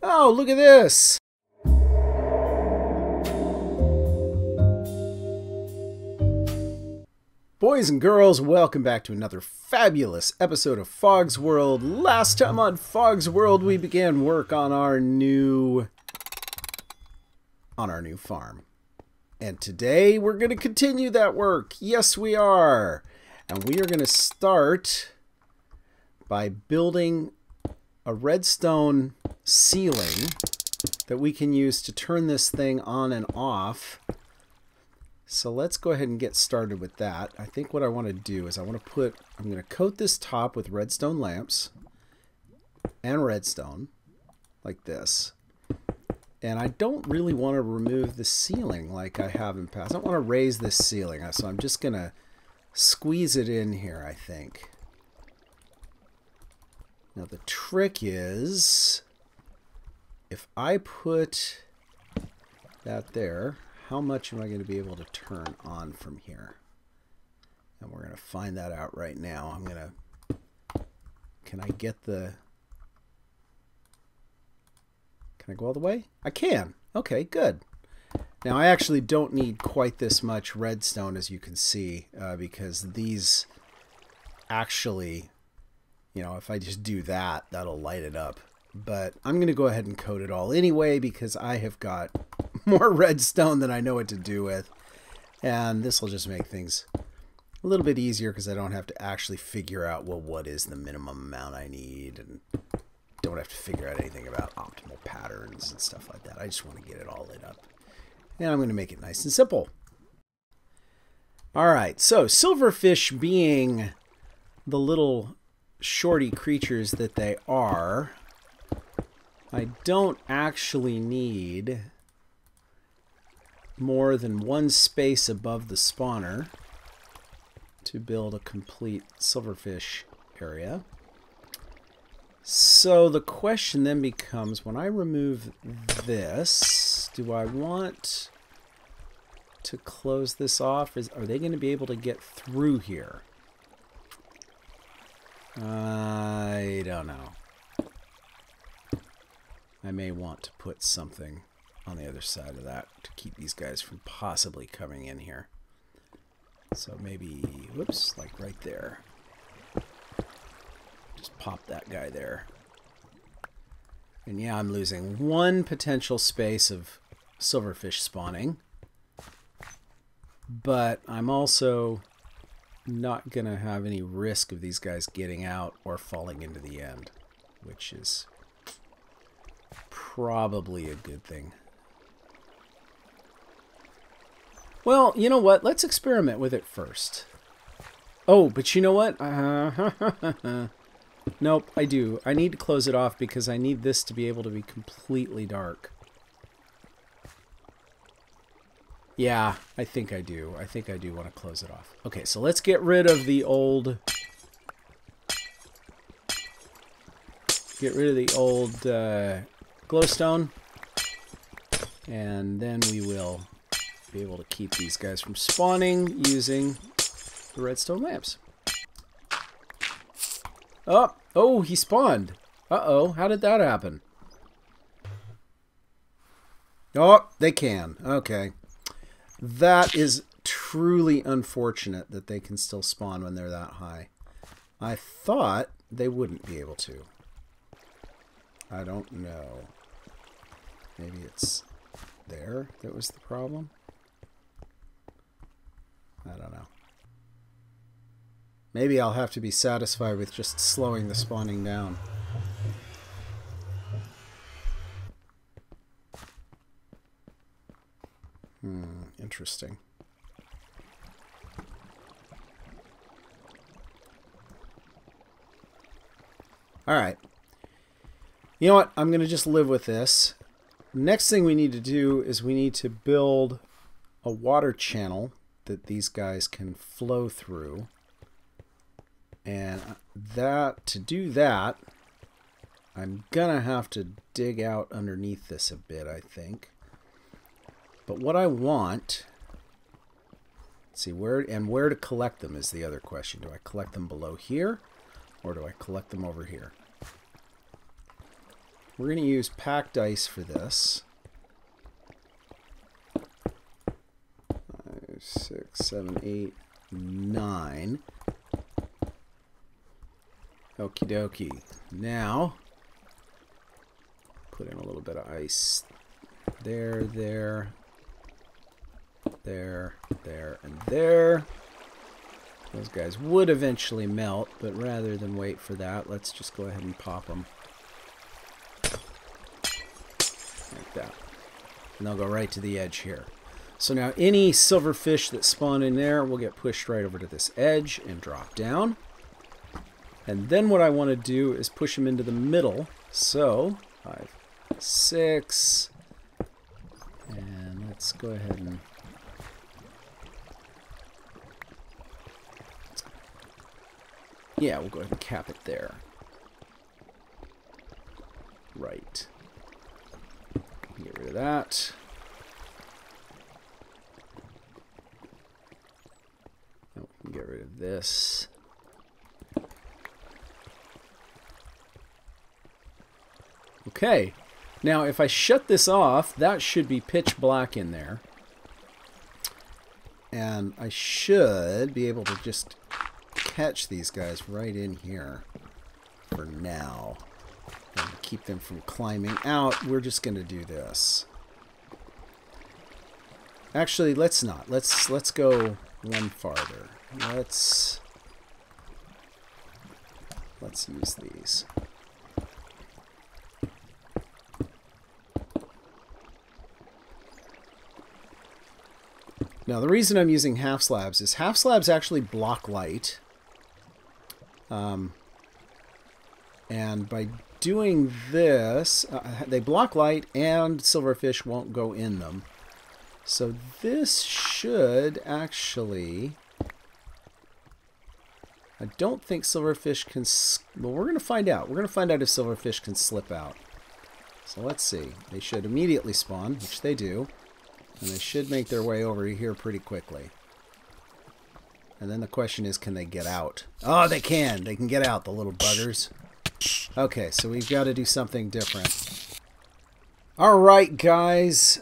Oh, look at this! Boys and girls, welcome back to another fabulous episode of Fog's World. Last time on Fog's World, we began work on our new farm. And today, we're going to continue that work. Yes, we are. And we are going to start by building a redstone ceiling that we can use to turn this thing on and off. So let's go ahead and get started with that. I think what I want to do is I'm going to coat this top with redstone lamps and redstone like this. And I don't really want to remove the ceiling like I have in the past. I don't want to raise this ceiling, so I'm just going to squeeze it in here, I think. Now the trick is, if I put that there, how much am I going to be able to turn on from here? And we're going to find that out right now. Can I go all the way? I can. Okay, good. Now I actually don't need quite this much redstone, as you can see, because these actually, you know, if I just do that, that'll light it up. But I'm going to go ahead and coat it all anyway, because I have got more redstone than I know what to do with. And this will just make things a little bit easier, because I don't have to actually figure out, well, what is the minimum amount I need, and don't have to figure out anything about optimal patterns and stuff like that. I just want to get it all lit up. And I'm going to make it nice and simple. Alright, so silverfish, being the little shorty creatures that they are, I don't actually need more than one space above the spawner to build a complete silverfish area. So the question then becomes, when I remove this, do I want to close this off? Are they going to be able to get through here? I don't know. I may want to put something on the other side of that to keep these guys from possibly coming in here. So maybe, whoops, like right there. Just pop that guy there. And yeah, I'm losing one potential space of silverfish spawning. But I'm also not going to have any risk of these guys getting out or falling into the end, which is probably a good thing. Well, you know what? Let's experiment with it first. Oh, but you know what? Nope, I do. I need to close it off because I need this to be able to be completely dark. Yeah, I think I do. I think I do want to close it off. Okay, so let's get rid of the old... glowstone. And then we will be able to keep these guys from spawning using the redstone lamps. Oh, he spawned. Uh-oh, how did that happen? Oh, they can. Okay. That is truly unfortunate that they can still spawn when they're that high. I thought they wouldn't be able to. I don't know. Maybe it's there that was the problem? I don't know. Maybe I'll have to be satisfied with just slowing the spawning down. Interesting. Alright. You know what? I'm going to just live with this. Next thing we need to do is we need to build a water channel that these guys can flow through. And to do that, I'm gonna have to dig out underneath this a bit, I think. But what I want, let's see, where to collect them is the other question. Do I collect them below here, or do I collect them over here? we're going to use packed ice for this. 5, 6, 7, 8, 9. Okie dokie. Now, put in a little bit of ice there, there, there, there, and there. Those guys would eventually melt, but rather than wait for that, let's just go ahead and pop them. Like that. And they'll go right to the edge here. So now any silverfish that spawn in there will get pushed right over to this edge and drop down. And then what I want to do is push them into the middle. So, 5, 6, and let's go ahead and... yeah, we'll go ahead and cap it there. Right. Get rid of that. Oh, we can get rid of this. Okay. Now, if I shut this off, that should be pitch black in there. And I should be able to just catch these guys right in here for now. And keep them from climbing out, we're just going to do this. Actually, let's not. Let's go one farther. Let's use these. Now, the reason I'm using half slabs is half slabs actually block light. And by doing this, they block light and silverfish won't go in them. So this should actually... I don't think silverfish can... well, we're going to find out. We're going to find out if silverfish can slip out. So let's see. They should immediately spawn, which they do. And they should make their way over here pretty quickly. And then the question is, can they get out? Oh, they can! They can get out, the little buggers. Okay, so we've got to do something different. Alright, guys.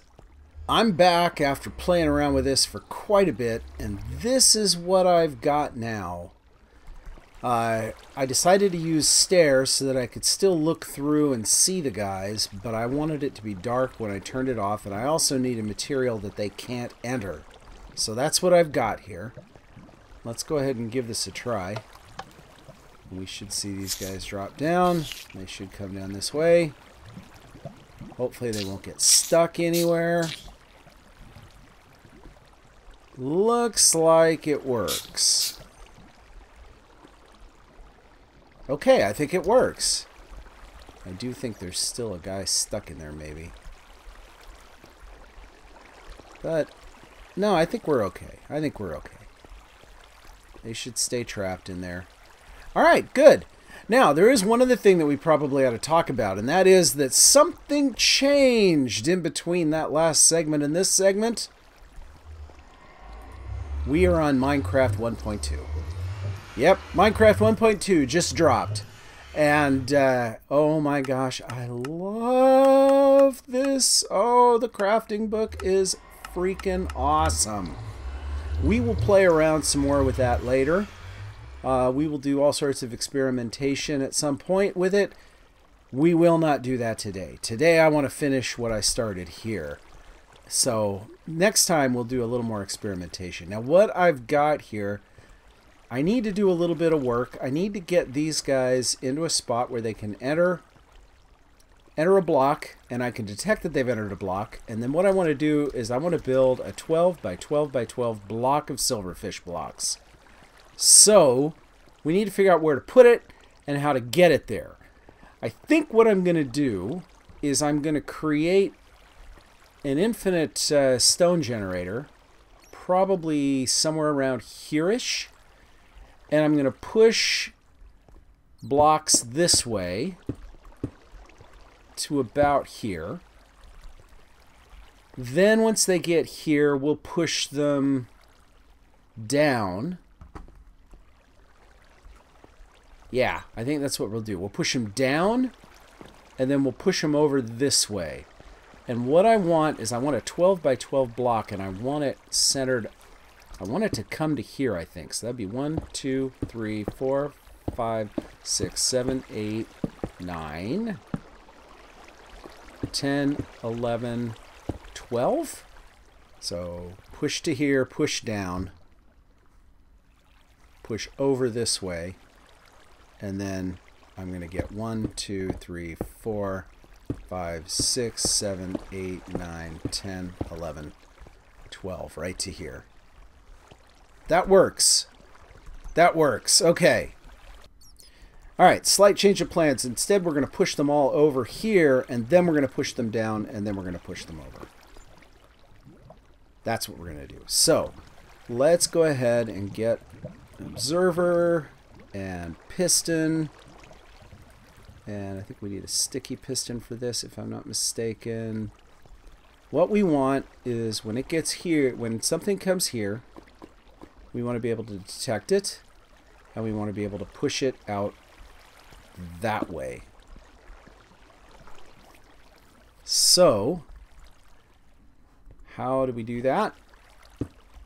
I'm back after playing around with this for quite a bit. And this is what I've got now. I decided to use stairs so that I could still look through and see the guys, but I wanted it to be dark when I turned it off, and I also need a material that they can't enter. So that's what I've got here. Let's go ahead and give this a try. We should see these guys drop down. They should come down this way. Hopefully they won't get stuck anywhere. Looks like it works. Okay, I think it works. I do think there's still a guy stuck in there, maybe. But, no, I think we're okay. I think we're okay. They should stay trapped in there. Alright, good. Now, there is one other thing that we probably ought to talk about, and that is that something changed in between that last segment and this segment. We are on Minecraft 1.2. Yep, Minecraft 1.2 just dropped. And, oh my gosh, I love this. Oh, the crafting book is freaking awesome. We will play around some more with that later. We will do all sorts of experimentation at some point with it. We will not do that today. Today I want to finish what I started here. So, next time we'll do a little more experimentation. Now, what I've got here... I need to do a little bit of work. I need to get these guys into a spot where they can enter a block, and I can detect that they've entered a block. And then what I want to do is I want to build a 12 by 12 by 12 block of silverfish blocks. So we need to figure out where to put it and how to get it there. I think what I'm going to do is I'm going to create an infinite stone generator, probably somewhere around here-ish. And I'm going to push blocks this way to about here. Then once they get here, we'll push them down. Yeah, I think that's what we'll do. We'll push them down and then we'll push them over this way. And what I want is I want a 12 by 12 block, and I want it centered. I want it to come to here, I think. So that'd be 1, 2, 3, 4, 5, 6, 7, 8, 9, 10, 11, 12. So push to here, push down, push over this way, and then I'm going to get 1, 2, 3, 4, 5, 6, 7, 8, 9, 10, 11, 12, right to here. That works. That works. Okay. All right, slight change of plans. Instead, we're going to push them all over here, and then we're going to push them down, and then we're going to push them over. That's what we're going to do. So, let's go ahead and get observer and piston. And I think we need a sticky piston for this, if I'm not mistaken. What we want is when it gets here, when something comes here, we want to be able to detect it, and we want to be able to push it out that way. So, how do we do that?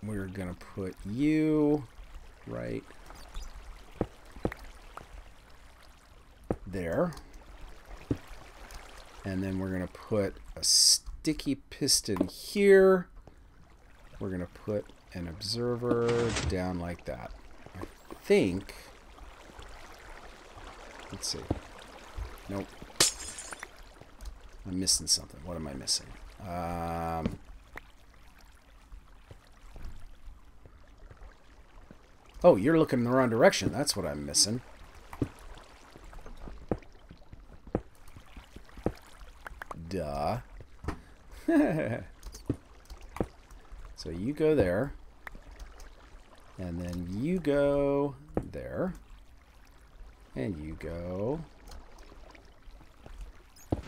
We're going to put you right there. And then we're going to put a sticky piston here. We're going to put an observer down like that. I think. Let's see. Nope. I'm missing something. What am I missing? Oh, you're looking in the wrong direction. That's what I'm missing. Duh. So you go there. And then you go there. And you go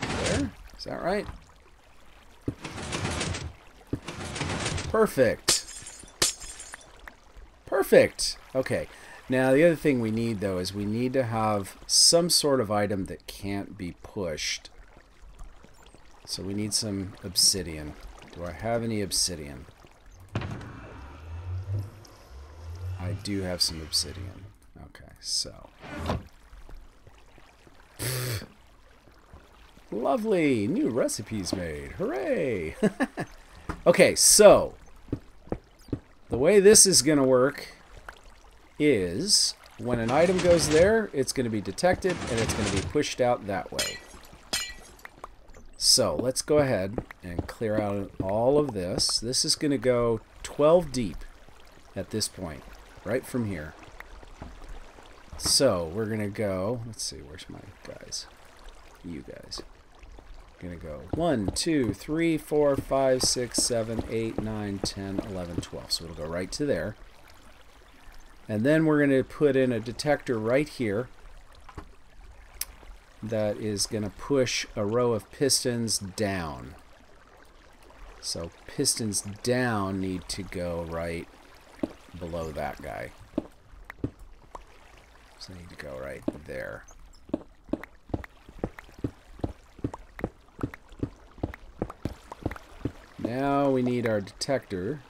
there. Is that right? Perfect. Perfect. Okay. Now the other thing we need though is we need to have some sort of item that can't be pushed. So we need some obsidian. Do I have any obsidian? I do have some obsidian. Okay, so. Lovely! New recipes made. Hooray! Okay, so. The way this is going to work is when an item goes there, it's going to be detected and it's going to be pushed out that way. So let's go ahead and clear out all of this. This is going to go 12 deep at this point, right from here. So we're going to go, let's see, where's my guys? You guys. Going to go 1, 2, 3, 4, 5, 6, 7, 8, 9, 10, 11, 12. So it'll go right to there. And then we're going to put in a detector right here that is going to push a row of pistons down. So pistons down need to go right below that guy. So they need to go right there. Now we need our detector.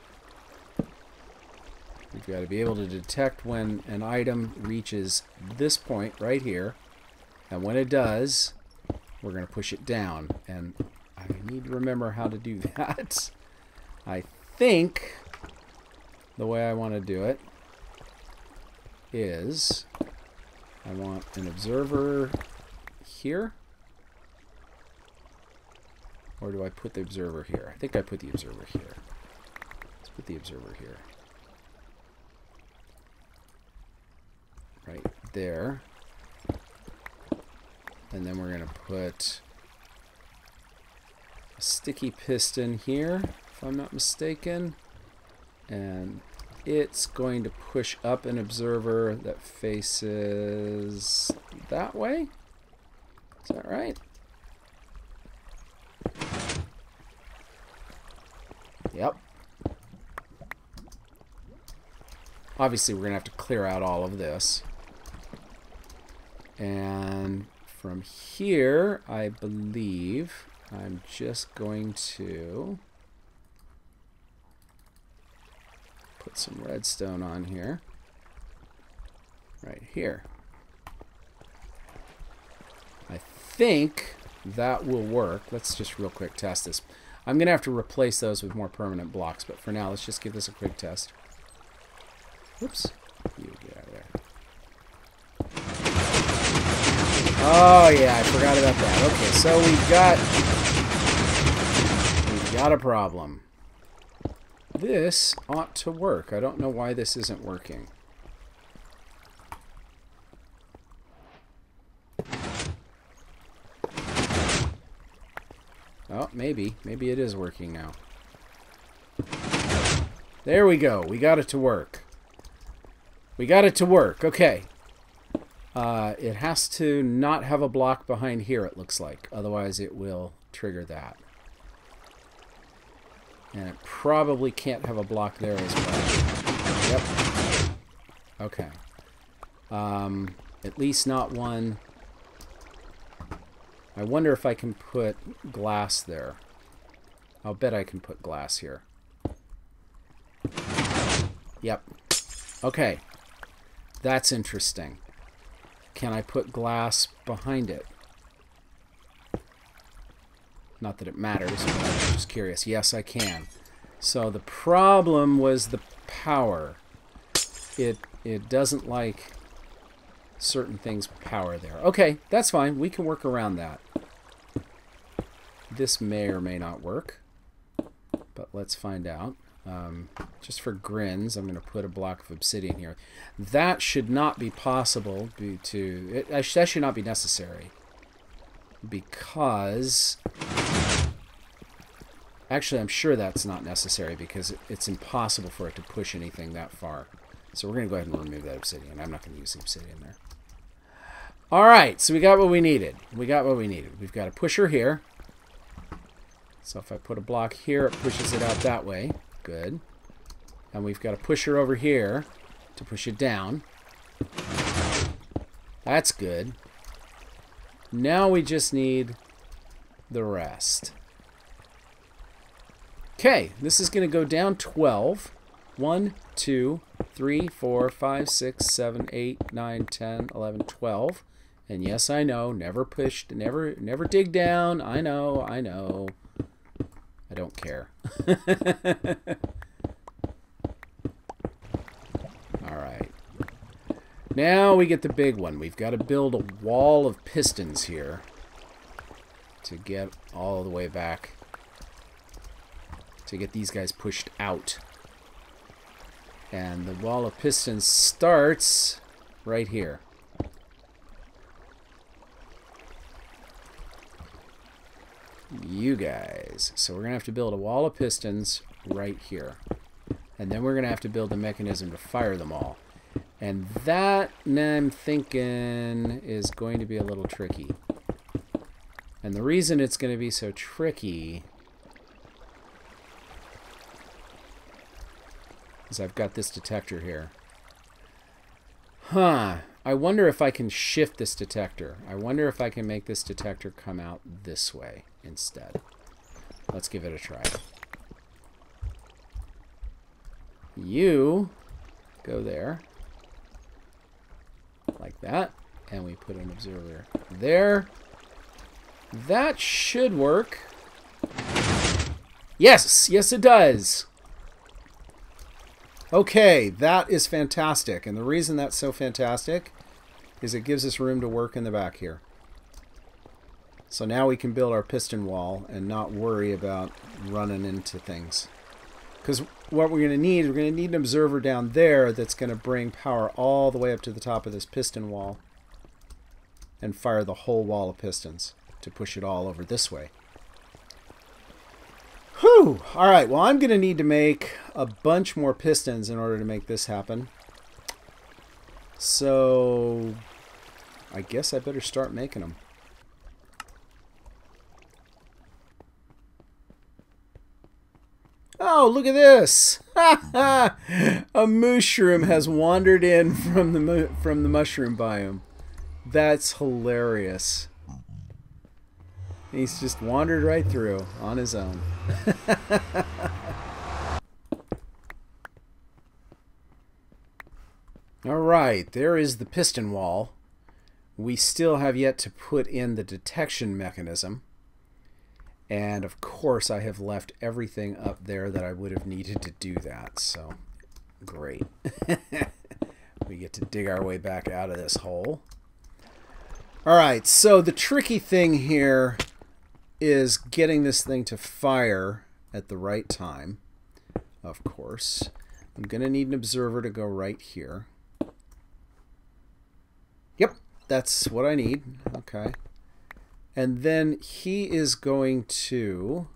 We've got to be able to detect when an item reaches this point right here. And when it does, we're going to push it down. And I need to remember how to do that. I think the way I want to do it is I want an observer here. Or do I put the observer here? I think I put the observer here. Let's put the observer here. Right there. And then we're going to put a sticky piston here, if I'm not mistaken. And it's going to push up an observer that faces that way. Is that right? Yep. Obviously, we're going to have to clear out all of this. And from here, I believe I'm just going to put some redstone on here. Right here. I think that will work. Let's just real quick test this. I'm going to have to replace those with more permanent blocks, but for now, let's just give this a quick test. Whoops. You get out of there. Oh, yeah, I forgot about that. Okay, so we've got a problem. This ought to work. I don't know why this isn't working. Oh, maybe. Maybe it is working now. There we go. We got it to work. We got it to work. Okay. It has to not have a block behind here, it looks like. Otherwise, it will trigger that. And it probably can't have a block there as well. Yep. Okay. At least not one. I wonder if I can put glass there. I'll bet I can put glass here. Yep. Okay. That's interesting. Can I put glass behind it? Not that it matters, but I'm just curious. Yes, I can. So the problem was the power. It doesn't like certain things power there. Okay, that's fine. We can work around that. This may or may not work, but let's find out. Just for grins, I'm going to put a block of obsidian here. That should not be possible that should not be necessary. Because... Actually, I'm sure that's not necessary because it's impossible for it to push anything that far. So we're going to go ahead and remove that obsidian. I'm not going to use the obsidian there. Alright, so we got what we needed. We got what we needed. We've got a pusher here. So if I put a block here, it pushes it out that way. Good. And we've got a pusher over here to push it down. That's good. Now we just need the rest. Okay, this is going to go down 12. 1, 2, 3, 4, 5, 6, 7, 8, 9, 10, 11, 12. And yes, I know, never dig down. I know. I don't care. Alright. Now we get the big one. We've got to build a wall of pistons here to get all the way back. To get these guys pushed out. And the wall of pistons starts right here. You guys. So we're going to have to build a wall of pistons right here. And then we're going to have to build a mechanism to fire them all. And that, I'm thinking, is going to be a little tricky. And the reason it's going to be so tricky is I've got this detector here. Huh. I wonder if I can shift this detector. I wonder if I can make this detector come out this way instead. Let's give it a try. You go there. Like that. And we put an observer there. That should work. Yes! Yes, it does! Okay, that is fantastic. And the reason that's so fantastic is it gives us room to work in the back here. So now we can build our piston wall and not worry about running into things. Because what we're going to need an observer down there that's going to bring power all the way up to the top of this piston wall and fire the whole wall of pistons to push it all over this way. Whew! Alright, well I'm going to need to make a bunch more pistons in order to make this happen. So I guess I better start making them. Oh, look at this! A mushroom has wandered in from the mushroom biome. That's hilarious. He's just wandered right through on his own. Alright, there is the piston wall. We still have yet to put in the detection mechanism. And of course I have left everything up there that I would have needed to do that. So, great. We get to dig our way back out of this hole. Alright, so the tricky thing here is getting this thing to fire at the right time. Of course. I'm going to need an observer to go right here. Yep, that's what I need. Okay. And then he is going to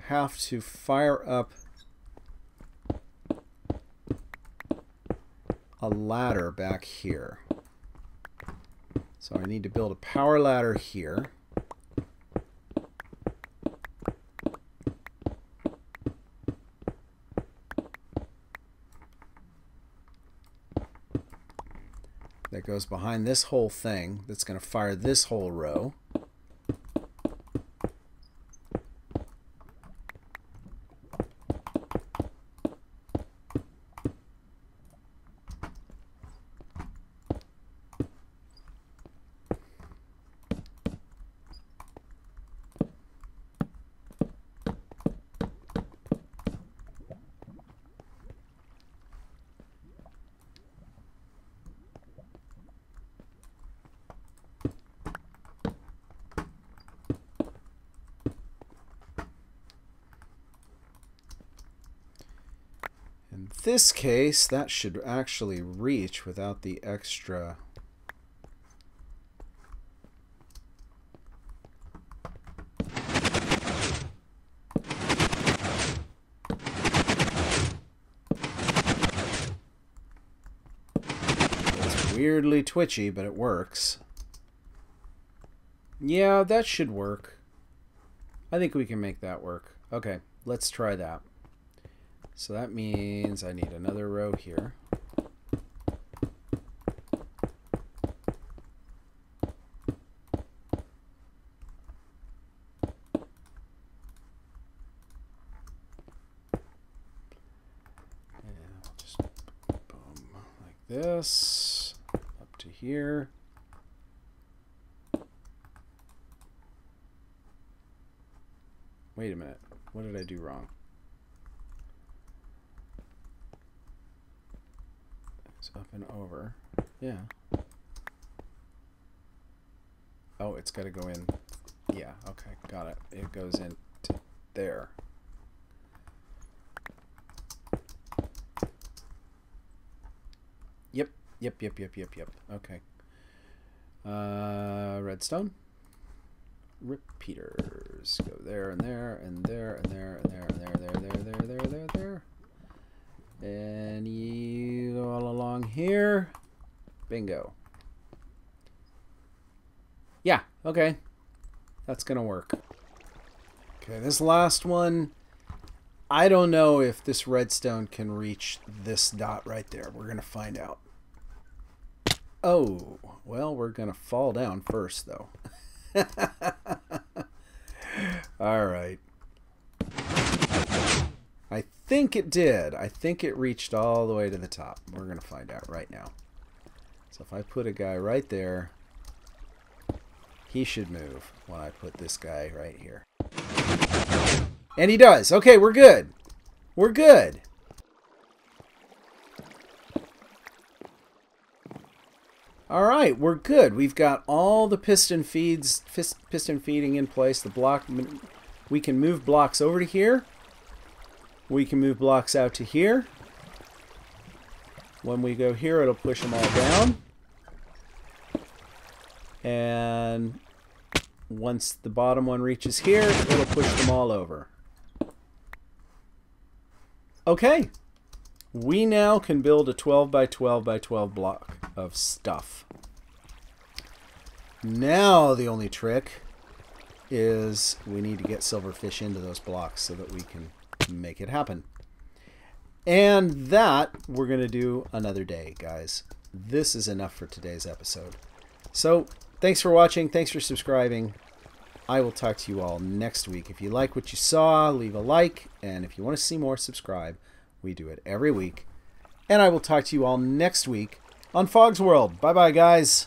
have to fire up a ladder back here. So I need to build a power ladder here. That goes behind this whole thing. That's going to fire this whole row. In this case, that should actually reach without the extra. It's weirdly twitchy, but it works. Yeah, that should work. I think we can make that work. Okay, let's try that. So that means I need another row here. And I'll just boom like this up to here. Wait a minute. What did I do wrong? It's up and over. Yeah. Oh, it's got to go in. Yeah, okay, got it. It goes into there. Yep. Okay. Redstone. Repeaters. Go there and there and there and there and there and there, there. And you go all along here. Bingo. Yeah, okay. That's gonna work. Okay, this last one, I don't know if this redstone can reach this dot right there. We're gonna find out. Oh, well, we're gonna fall down first, though. All right. I think it did. I think it reached all the way to the top. We're going to find out right now. So if I put a guy right there, he should move when I put this guy right here. And he does. Okay, we're good. We're good. All right, we're good. We've got all the piston feeding in place. The block, we can move blocks over to here. We can move blocks out to here. When we go here, it'll push them all down. And once the bottom one reaches here, it'll push them all over. Okay. We now can build a 12 by 12 by 12 block of stuff. Now the only trick is we need to get silverfish into those blocks so that we can make it happen. And that we're going to do another day, guys. This is enough for today's episode. So Thanks for watching. Thanks for subscribing. I will talk to you all next week. If you like what you saw, leave a like. And if you want to see more, subscribe. We do it every week. And I will talk to you all next week on Fog's World. Bye-bye, guys.